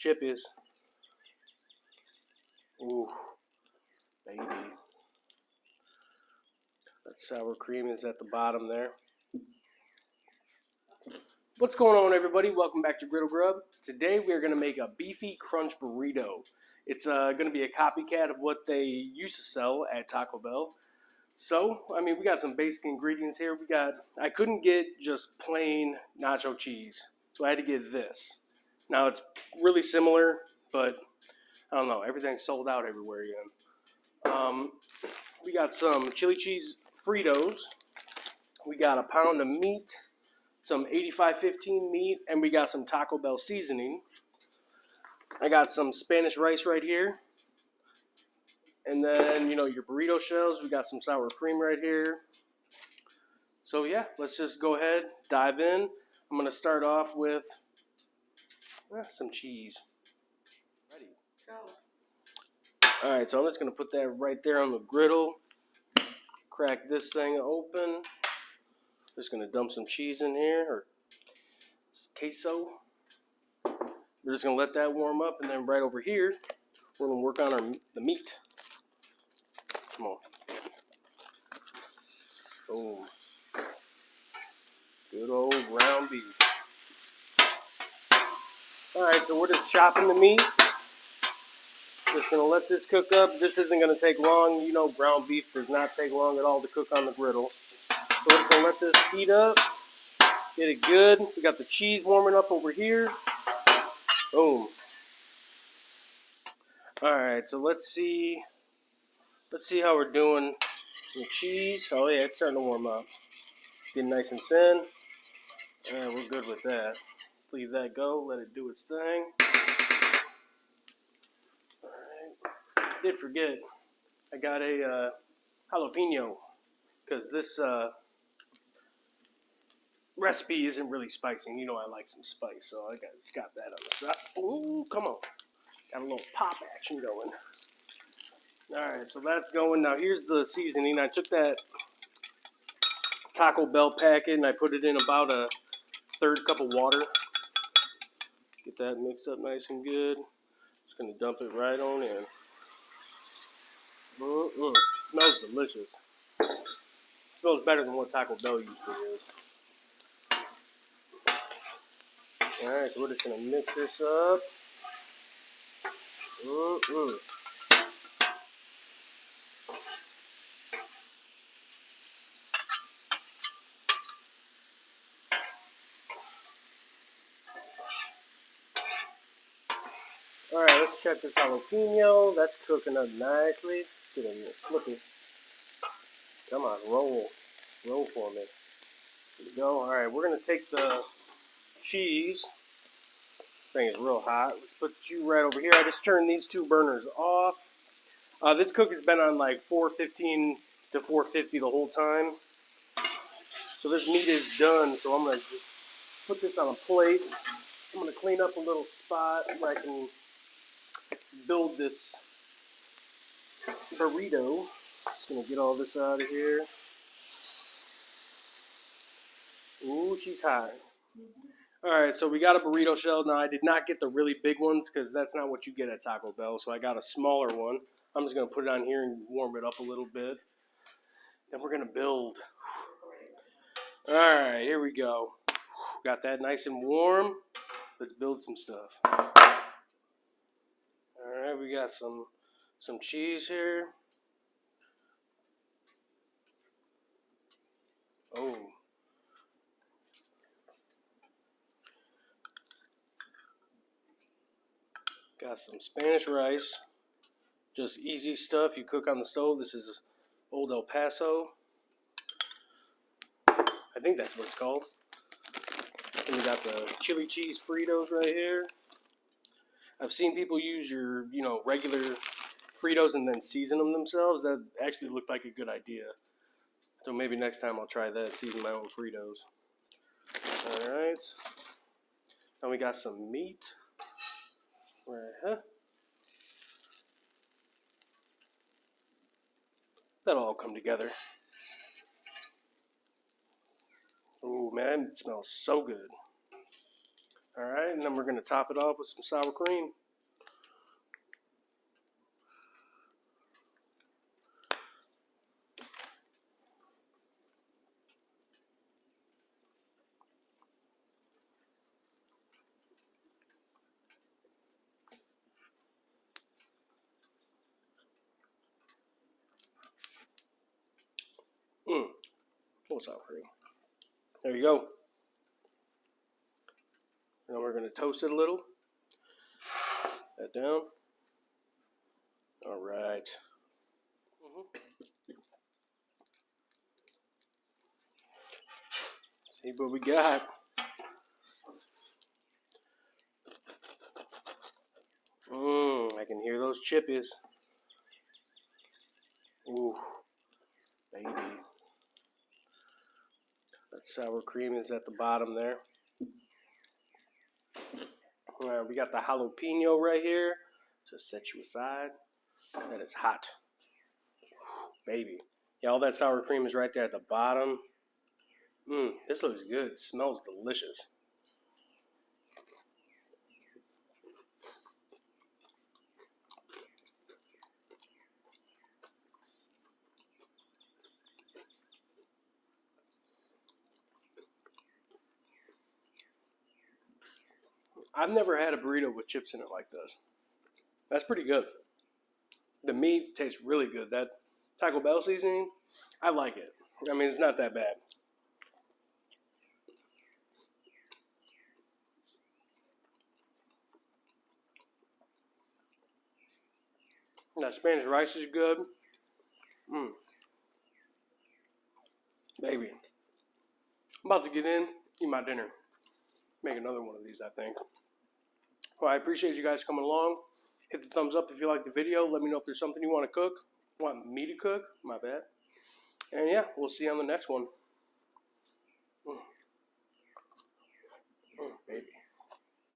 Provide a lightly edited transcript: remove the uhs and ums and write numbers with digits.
chip is. Ooh, baby. That sour cream is at the bottom there. What's going on, everybody? Welcome back to Griddle Grub. Today we are going to make a beefy crunch burrito. It's going to be a copycat of what they used to sell at Taco Bell. So, I mean, we got some basic ingredients here. I couldn't get just plain nacho cheese, so I had to get this. Now, it's really similar, but I don't know. Everything's sold out everywhere again. We got some chili cheese Fritos. We got a pound of meat, some 85-15 meat, and we got some Taco Bell seasoning. I got some Spanish rice right here. And then, you know, your burrito shells. We got some sour cream right here. So, yeah, let's just go ahead, dive in. I'm going to start off with some cheese. Ready? Go. All right, so I'm just going to put that right there on the griddle. Crack this thing open. Just going to dump some cheese in here, or queso. We're just going to let that warm up, and then right over here, we're going to work on the meat. Come on. Boom. Good old ground beef. Alright, so we're just chopping the meat. Just going to let this cook up. This isn't going to take long. You know, ground beef does not take long at all to cook on the griddle. So we're just going to let this heat up. Get it good. We got the cheese warming up over here. Boom. Alright, so let's see how we're doing with the cheese. Oh yeah, it's starting to warm up. Getting nice and thin. Yeah, we're good with that. Let's leave that go. Let it do its thing. Alright. Did forget, I got a jalapeno, because this recipe isn't really spicy. You know I like some spice, so I just got that on the side. Ooh, come on. Got a little pop action going. Alright, so that's going. Now here's the seasoning. I took that Taco Bell packet and I put it in about a third cup of water. Get that mixed up nice and good. Just going to dump it right on in. It smells delicious. It smells better than what Taco Bell usually is. Alright, so we're just going to mix this up. Alright, let's check this jalapeno. That's cooking up nicely. Get in there, flip it. Come on, roll. Roll for me. There we go. Alright, we're going to take the cheese. This thing is real hot. Let's put you right over here. I just turned these two burners off. This cooker's been on like 415 to 450 the whole time. So this meat is done, so I'm going to just put this on a plate. I'm going to clean up a little spot where I can build this burrito. Just going to get all this out of here. Ooh, she's hot. Alright, so we got a burrito shell. Now, I did not get the really big ones because that's not what you get at Taco Bell. So I got a smaller one. I'm just going to put it on here and warm it up a little bit. Then we're going to build. Alright, here we go. Got that nice and warm. Let's build some stuff. Alright, we got some cheese here. Oh. Got some Spanish rice. Just easy stuff you cook on the stove. This is Old El Paso. I think that's what it's called. And we got the chili cheese Fritos right here. I've seen people use your, regular Fritos and then season them themselves. That actually looked like a good idea. So maybe next time I'll try that, season my own Fritos. Alright. Now we got some meat. That'll all come together. Oh man, it smells so good. All right, and then we're going to top it off with some sour cream. Full sour cream. There you go. Now we're going to toast it a little. That down. All right. See what we got. I can hear those chippies. Ooh, baby. That sour cream is at the bottom there. We got the jalapeno right here to set you aside. That is hot. Baby. Yeah, all that sour cream is right there at the bottom. This looks good. It smells delicious. I've never had a burrito with chips in it like this. That's pretty good. The meat tastes really good. That Taco Bell seasoning, I like it. I mean, it's not that bad. That Spanish rice is good. Baby. I'm about to get in, eat my dinner. Make another one of these, I think. Well, I appreciate you guys coming along. Hit the thumbs up if you liked the video. Let me know if there's something you want to cook. Want me to cook? My bad. And yeah, we'll see you on the next one.